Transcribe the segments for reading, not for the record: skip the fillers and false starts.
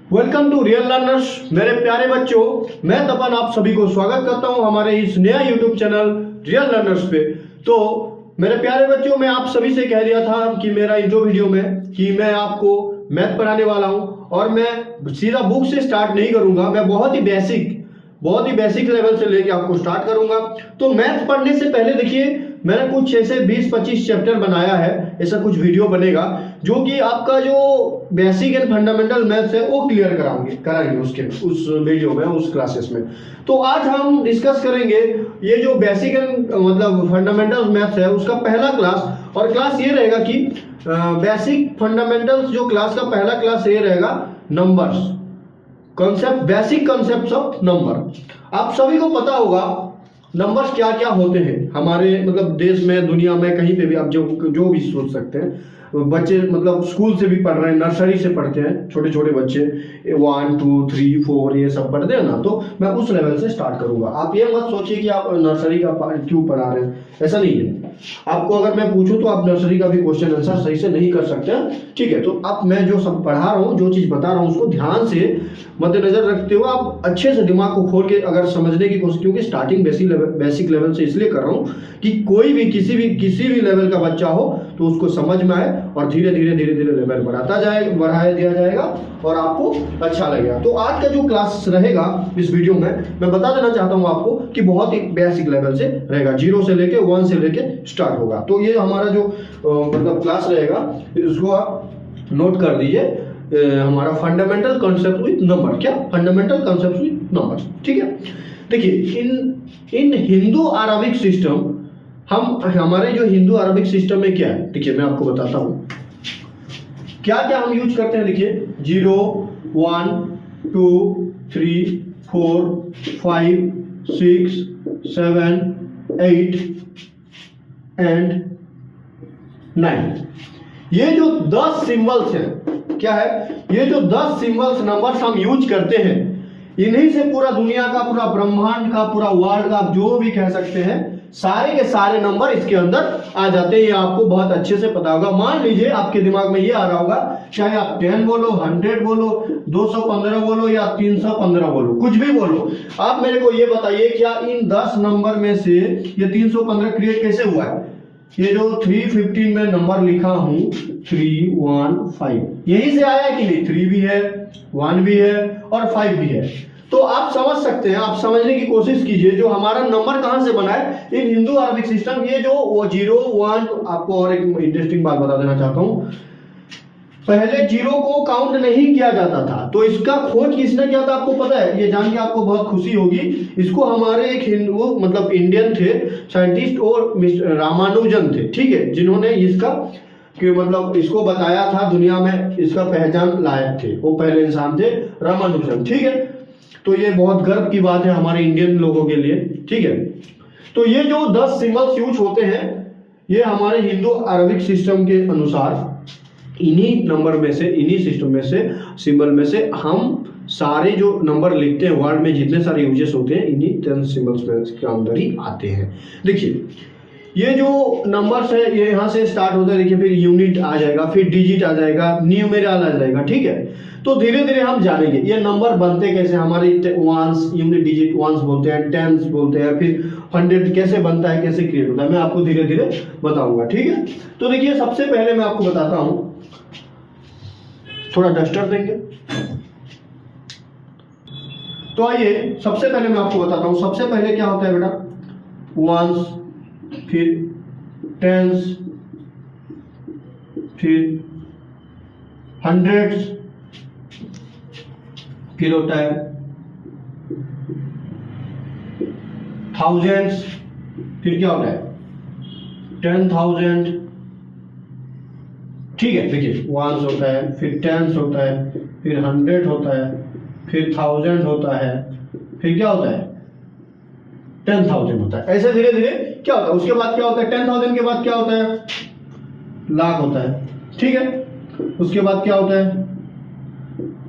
Welcome to real learners. मेरे प्यारे बच्चों, मैं तपन आप सभी को स्वागत करता हूं हमारे इस नया यूट्यूब चैनल रियल लर्नर्स पे। तो मेरे प्यारे बच्चों, मैं आप सभी से कह दिया था कि मेरा इंट्रो वीडियो में कि मैं आपको मैथ पढ़ाने वाला हूं और मैं सीधा बुक से स्टार्ट नहीं करूंगा। मैं बहुत ही बेसिक लेवल से लेके आपको स्टार्ट करूंगा। तो मैथ पढ़ने से पहले देखिए, मैंने कुछ ऐसे 20-25 चैप्टर बनाया है, ऐसा कुछ वीडियो बनेगा जो कि आपका जो बेसिक एंड फंडामेंटल मैथ्स है वो क्लियर कराएंगे उस वीडियो में, उस क्लासेस में। तो आज हम डिस्कस करेंगे ये जो बेसिक एंड मतलब फंडामेंटल मैथ्स है उसका पहला क्लास। और क्लास ये रहेगा कि बेसिक फंडामेंटल्स जो क्लास का पहला क्लास ये रहेगा numbers, concept, basic concepts of number. आप सभी को पता होगा नंबर्स क्या क्या होते हैं हमारे मतलब देश में, दुनिया में, कहीं पे भी आप जो भी सोच सकते हैं। बच्चे मतलब स्कूल से भी पढ़ रहे हैं, नर्सरी से पढ़ते हैं, छोटे छोटे बच्चे 1 2 3 4 ये सब पढ़ते हैं ना। तो मैं उस लेवल से स्टार्ट करूंगा। आप ये मत सोचिए कि आप नर्सरी का क्यों पढ़ा रहे हैं, ऐसा नहीं है। आपको अगर मैं पूछूं तो आप नर्सरी का भी क्वेश्चन आंसर सही से नहीं कर सकते हैं, ठीक है। तो अब मैं जो सब पढ़ा रहा हूँ, जो चीज बता रहा हूँ, उसको ध्यान से मद्देनजर रखते हुए आप अच्छे से दिमाग को खोल के अगर समझने की कोशिश, क्योंकि स्टार्टिंग बेसिक लेवल से इसलिए कर रहा हूँ कि कोई भी किसी भी लेवल का बच्चा हो तो उसको समझ में आए और धीरे धीरे लेवल बढ़ाया दिया जाएगा और आपको अच्छा लगेगा। तो आज का जो क्लास रहेगा इस वीडियो में, मैं बता देना चाहता हूँ आपको कि बहुत ही बेसिक लेवल से रहेगा, 0 से लेके 1 से लेके स्टार्ट होगा। तो ये हमारा जो मतलब क्लास रहेगा, इसको आप नोट कर दीजिए। हमारा फंडामेंटल कॉन्सेप्ट विद नंबर, क्या फंडामेंटल कॉन्सेप्ट विद नंबर, ठीक है। देखिए इन हिंदू अरबिक सिस्टम, हमारे जो हिंदू अरबिक सिस्टम में क्या है, देखिए मैं आपको बताता हूँ क्या क्या हम यूज करते हैं। देखिए 0 1 2 3 4 5 6 7 8 एंड 9। ये जो 10 सिंबल्स हैं, क्या है, ये जो 10 सिंबल्स नंबर्स हम यूज करते हैं, इन्हीं से पूरा दुनिया का, पूरा ब्रह्मांड का, पूरा वर्ल्ड का, आप जो भी कह सकते हैं, सारे के सारे नंबर इसके अंदर आ जाते हैं। ये आपको बहुत अच्छे से पता होगा। मान लीजिए आपके दिमाग में ये आ रहा होगा, चाहे आप 10 बोलो, 100 बोलो, 215 बोलो या 315 बोलो, कुछ भी बोलो, आप मेरे को ये बताइए क्या इन 10 नंबर में से ये 315 क्रिएट कैसे हुआ है। ये जो 315 में नंबर लिखा हूं 315, यही से आया कि नहीं। 3 भी है, 1 भी है और 5 भी है। तो आप समझ सकते हैं, आप समझने की कोशिश कीजिए जो हमारा नंबर कहां से बना है, इन हिंदू अरबिक सिस्टम। ये जो वो 0 1, आपको और एक इंटरेस्टिंग बात बता देना चाहता हूं, पहले 0 को काउंट नहीं किया जाता था। तो इसका खोज किसने किया था आपको पता है? ये जान के आपको बहुत खुशी होगी। इसको हमारे एक हिंदू मतलब इंडियन थे साइंटिस्ट और रामानुजन थे, ठीक है, जिन्होंने इसका कि मतलब इसको बताया था, दुनिया में इसका पहचान लायक थे। वो पहले इंसान थे रामानुजन, ठीक है। तो ये बहुत गर्व की बात है हमारे इंडियन लोगों के लिए, ठीक है। तो ये जो 10 सिंबल्स यूज होते हैं, ये हमारे हिंदू अरबिक सिस्टम के अनुसार इन्हीं नंबर में से, इन्हीं सिस्टम में से, सिंबल में से हम सारे जो नंबर लिखते हैं, वर्ड में जितने सारे यूजेस होते हैं, इन्हीं 10 सिंबल्स में के अंदर ही आते हैं। देखिए ये जो नंबर्स है, ये यहाँ से स्टार्ट होता है। देखिए फिर यूनिट आ जाएगा, फिर डिजिट आ जाएगा, न्यूमेरल आ जाएगा, ठीक है। तो धीरे धीरे हम जानेंगे ये नंबर बनते कैसे। हमारे वंस, यूनिट डिजिट वंस बोलते हैं, टेंस बोलते हैं, फिर 100 कैसे बनता है, कैसे क्रिएट होता है, मैं आपको धीरे धीरे बताऊंगा, ठीक है। तो देखिए सबसे पहले मैं आपको बताता हूं, थोड़ा डस्टर देंगे। तो आइए सबसे पहले मैं आपको बताता हूं, सबसे पहले क्या होता है बेटा, वंस, फिर टेंस, फिर हंड्रेड्स, फिर होता है थाउजेंड्स, फिर क्या होता है 10,000, ठीक है। देखिए वंस होता है, फिर टेंस होता है, फिर 100 होता है, फिर 1000 होता है, फिर क्या होता है 10,000 होता है। ऐसे धीरे धीरे क्या होता है। उसके बाद क्या होता है, 10,000 के बाद क्या होता है, लाख होता है, ठीक है। उसके बाद क्या होता है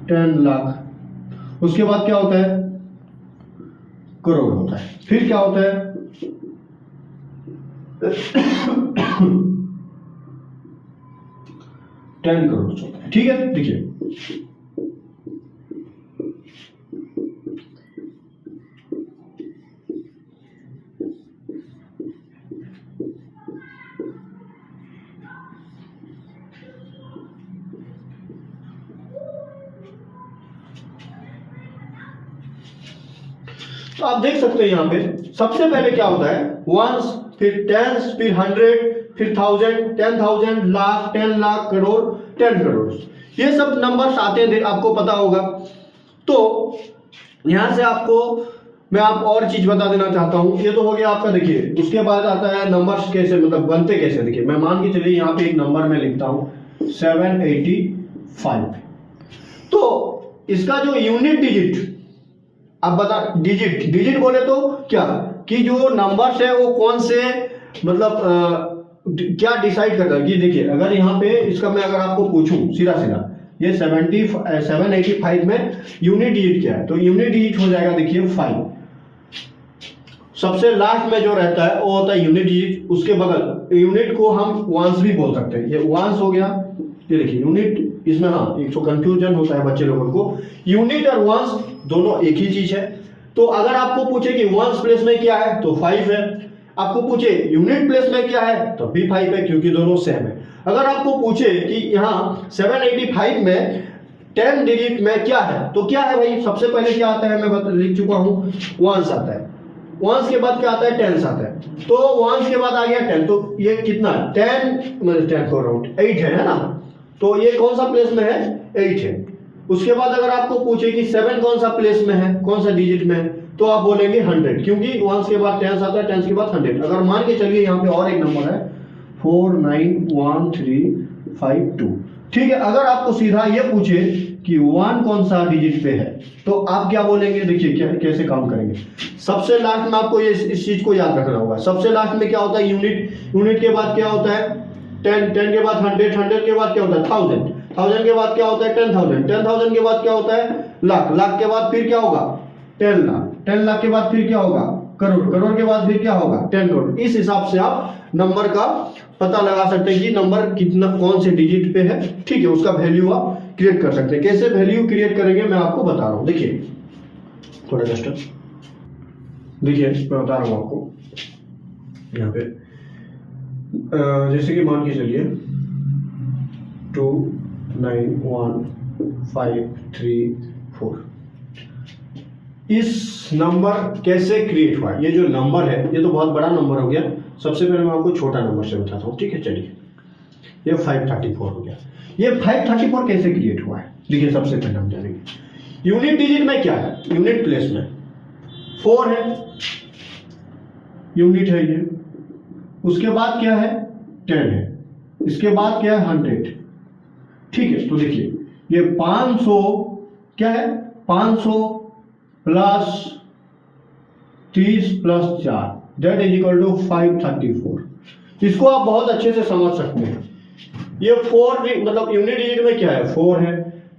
10 लाख। उसके बाद क्या होता है करोड़ होता है। फिर क्या होता है 10 करोड़ होता है, ठीक है। देखिए तो आप देख सकते हैं यहाँ पे सबसे पहले क्या होता है, वंस, फिर टेंस, फिर 100, फिर 1000, 10,000, लाख, 10 लाख, करोड़, 10 करोड़, ये सब नंबर्स आते हैं, आपको पता होगा। तो यहां से आपको मैं आप और चीज बता देना चाहता हूं। ये तो हो गया आपका, देखिए उसके बाद आता है नंबर्स कैसे, मतलब बनते कैसे। देखिए मैं मान के चलिए यहाँ पे एक नंबर में लिखता हूं 785। तो इसका जो यूनिट डिजिट, अब बता, डिजिट बोले तो क्या कि जो नंबर्स है वो कौन से, मतलब क्या डिसाइड करता है कि देखिए अगर यहाँ पे इसका मैं अगर आपको पूछूं सीधा सीधा ये 785 में यूनिट डिजिट क्या है, तो यूनिट डिजिट हो जाएगा देखिए 5। सबसे लास्ट में जो रहता है वो होता है यूनिट डिजिट, उसके बगल यूनिट को हम वंस भी बोल सकते हैं, ये वंस हो गया। ये देखिए यूनिट, इसमें हाँ एक तो कंफ्यूजन होता है बच्चे लोगों को, यूनिट और वंस दोनों एक ही चीज है। तो अगर आपको पूछे कि वंस प्लेस में क्या है तो 5 है, आपको पूछे यूनिट प्लेस में क्या है तो भी 5 है, क्योंकि दोनों सेम है। अगर आपको पूछे कि यहाँ 785 में 10 डिजिट में क्या है तो क्या है भाई, सबसे पहले क्या आता है मैं लिख चुका हूं, वंस आता है, वंस के बाद क्या आता है, टेंस आता है। तो वंस के बाद आ गया 10, तो ये कितना 10 को राउंड 8 है ना, तो ये कौन सा प्लेस में है, 8 है। उसके बाद अगर आपको पूछे कि 7 कौन सा प्लेस में है, कौन सा डिजिट में है, तो आप बोलेंगे 100, क्योंकि वंस के बाद 10 आता है, 10 के बाद 100। अगर मान के चलिए यहाँ पे और एक नंबर है 491,352, ठीक है। अगर आपको सीधा ये पूछे कि 1 कौन सा डिजिट पे है तो आप क्या बोलेंगे, देखिए क्या कैसे काम करेंगे। सबसे लास्ट में आपको ये इस चीज को याद रखना होगा, सबसे लास्ट में क्या होता है, यूनिट के बाद क्या होता है 10 के बाद 100 के बाद क्या होता है 1000 के बाद क्या होता है 10,000 के बाद क्या होता है लाख के बाद फिर क्या होगा 10 लाख के बाद फिर क्या होगा करोड़ के बाद फिर क्या होगा 10 करोड़। इस हिसाब से आप नंबर का पता लगा सकते हैं कि नंबर कितना कौन से डिजिट पे है, ठीक है। उसका वैल्यू आप क्रिएट कर सकते हैं। कैसे वैल्यू क्रिएट करेंगे मैं आपको बता रहा हूं, देखिए थोड़ा जस्ट देखिए मैं बता रहा हूं आपको। यहाँ पे जैसे कि मान के चलिए 291,534, इस नंबर कैसे क्रिएट हुआ, ये जो नंबर है ये तो बहुत बड़ा नंबर हो गया। सबसे पहले मैं आपको छोटा नंबर से बताता हूँ, ठीक है। चलिए ये 534 हो गया। ये 534 कैसे क्रिएट हुआ है, देखिए सबसे पहले हम जानेंगे यूनिट डिजिट में क्या है, यूनिट प्लेस में 4 है, यूनिट है ये। उसके बाद क्या है 10 है, इसके बाद क्या है 100, ठीक है। तो देखिए ये 500 क्या है 500 plus 30 plus 4 that is equal to 534। इसको आप बहुत अच्छे से समझ सकते हैं। ये 4 मतलब यूनिट डिजिट में क्या है 4 है।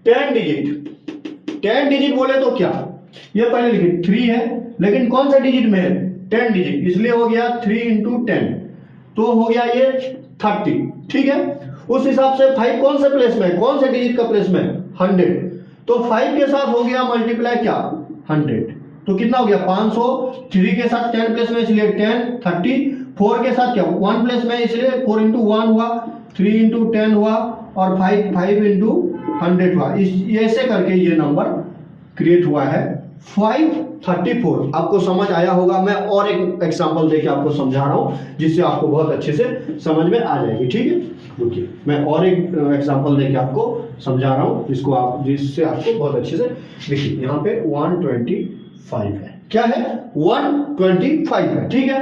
10 डिजिट बोले तो क्या, ये पहले लिखिए 3 है, लेकिन कौन सा डिजिट में है 10 डिजिट, इसलिए हो गया 3 × 10, तो हो गया ये 30, ठीक है। उस हिसाब से 5 कौन से प्लेस में, कौन से डिजिट का प्लेस में 100, तो 5 के साथ हो गया मल्टीप्लाई क्या 100, तो कितना हो गया 500। 3 के साथ 10 प्लेस में इसलिए 10 30, 4 के साथ क्या 1 प्लेस में इसलिए 4 × 1 हुआ, 3 × 10 हुआ और 5 × 100 हुआ। ऐसे करके ये नंबर क्रिएट हुआ है 534। आपको समझ आया होगा। मैं और एक एग्जांपल देके आपको समझा रहा हूं जिससे आपको बहुत अच्छे से समझ में आ जाएगी, ठीक है। रुकिए मैं और एक एग्जांपल देके आपको समझा रहा हूं जिससे आपको बहुत अच्छे से देखिए। यहाँ पे 125 है, क्या है 125 है, ठीक है।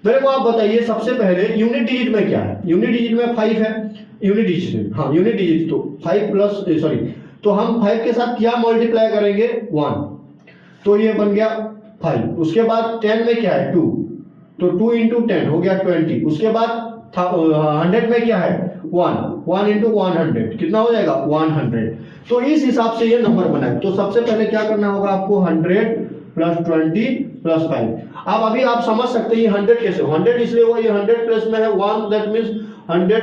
मेरे को आप बताइए सबसे पहले यूनिट डिजिट में क्या है, यूनिट डिजिट में 5 है, यूनिट डिजिट तो 5 प्लस सॉरी, तो हम 5 के साथ क्या मल्टीप्लाई करेंगे 1, तो ये बन गया 5। उसके बाद 10 में क्या है 2, तो 2 × 10 हो गया 20। उसके बाद 100 में क्या है 1 × 100 कितना हो जाएगा 100। तो इस हिसाब से ये नंबर बना है। तो सबसे पहले क्या करना होगा आपको 100 प्लस 20 प्लस 5। अब अभी आप समझ सकते हैं 100 कैसे, 100 इसलिए हुआ ये 100 प्लस में है 1, दैट मींस 100 ×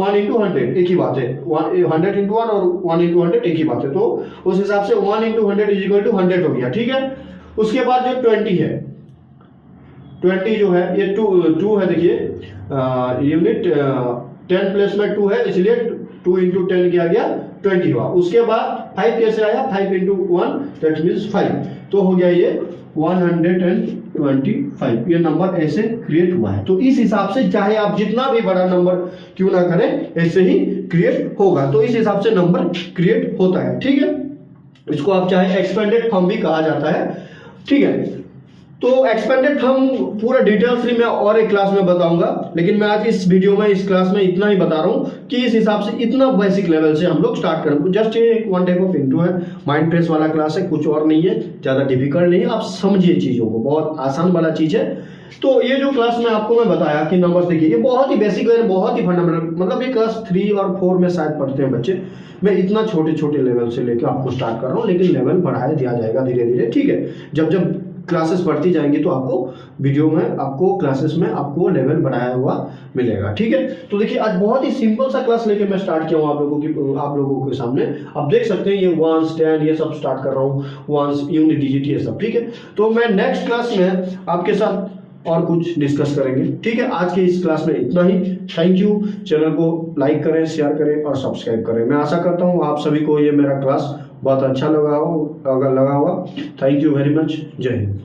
1 × 100 एक ही बात है, 100 × 1 और 1 × 100 एक ही बात है। तो उस हिसाब से 1 × 100 इज इक्वल टू 100 हो गया, ठीक है। उसके बाद जो 20 है, 20 जो है ये 2 है, देखिए यूनिट 10 प्लस में 2 है इसलिए 2 × 10 किया गया 20 हुआ। उसके बाद 5 कैसे आया, 5 इंटू 1 दैट मीन्स 5, तो हो गया ये 125। ये नंबर ऐसे क्रिएट हुआ है। तो इस हिसाब से चाहे आप जितना भी बड़ा नंबर क्यों ना करें, ऐसे ही क्रिएट होगा। तो इस हिसाब से नंबर क्रिएट होता है, ठीक है। इसको आप चाहे एक्सपेंडेड फॉर्म भी कहा जाता है, ठीक है। तो एक्सपेंडेड फॉर्म पूरा डिटेल्स में और एक क्लास में बताऊंगा, लेकिन मैं आज इस वीडियो में इस क्लास में इतना ही बता रहा हूं कि इस हिसाब से इतना बेसिक लेवल से हम लोग स्टार्ट करें। जस्ट ये वन टाइप ऑफ इंट्रो है, माइंड फ्रेश वाला क्लास है, कुछ और नहीं है, ज़्यादा डिफिकल्ट नहीं है। आप समझिए चीज़ों को, बहुत आसान वाला चीज़ है। तो ये जो क्लास में आपको मैं बताया कि नंबर्स देखिए, ये बहुत ही बेसिक है, बहुत ही फंडामेंटल, मतलब ये क्लास 3 और 4 में शायद पढ़ते हैं बच्चे। मैं इतना छोटे छोटे लेवल से लेकर आपको स्टार्ट कर रहा हूँ, लेकिन लेवल बढ़ाया दिया जाएगा धीरे धीरे, ठीक है। जब जब क्लासेस बढ़ती जाएंगी तो आपको वीडियो में, आपको क्लासेस में आपको लेवल बढ़ाया हुआ मिलेगा, ठीक है। तो देखिए आज बहुत ही सिंपल सा क्लास लेके मैं स्टार्ट किया हूँ आप लोगों के सामने। आप देख सकते हैं ये 1s 10 ये सब स्टार्ट कर रहा हूँ, 1s यूनिट डिजिट ये सब, ठीक है। तो मैं नेक्स्ट क्लास में आपके साथ और कुछ डिस्कस करेंगे, ठीक है। आज के इस क्लास में इतना ही। Thank you. चैनल को लाइक करें, शेयर करें और सब्सक्राइब करें। मैं आशा करता हूँ आप सभी को ये मेरा क्लास बहुत अच्छा लगा होगा। Thank you very much. जय हिंद।